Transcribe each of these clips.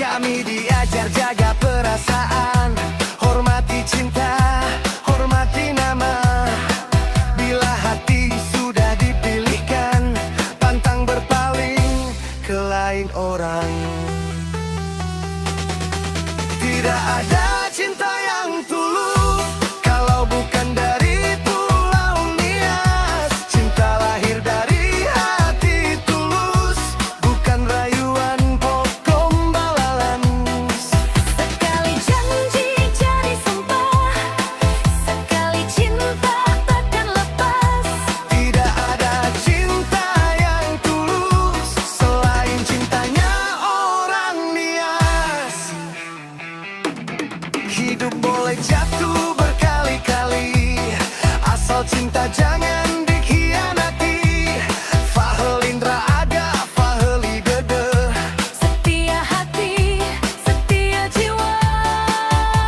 Kami diajar jaga perasaan, hormati cinta, hormati nama. Bila hati sudah dipilihkan, pantang berpaling ke lain orang. Tidak ada cinta yang tulus kalau bukan dari Pulau Nias. Cinta lahir dari hati tulus, bukan rayuan pokok balalan. Sekali janji jadi sumpah, sekali cinta takkan lepas. Tidak ada cinta yang tulus selain cintanya orang Nias. Hidup boleh jatuh berkali-kali, asal cinta jangan dikhianati. Fahelindra ada, faheli dede, Setia hati, setia jiwa.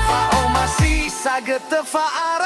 fao masih sagete faar.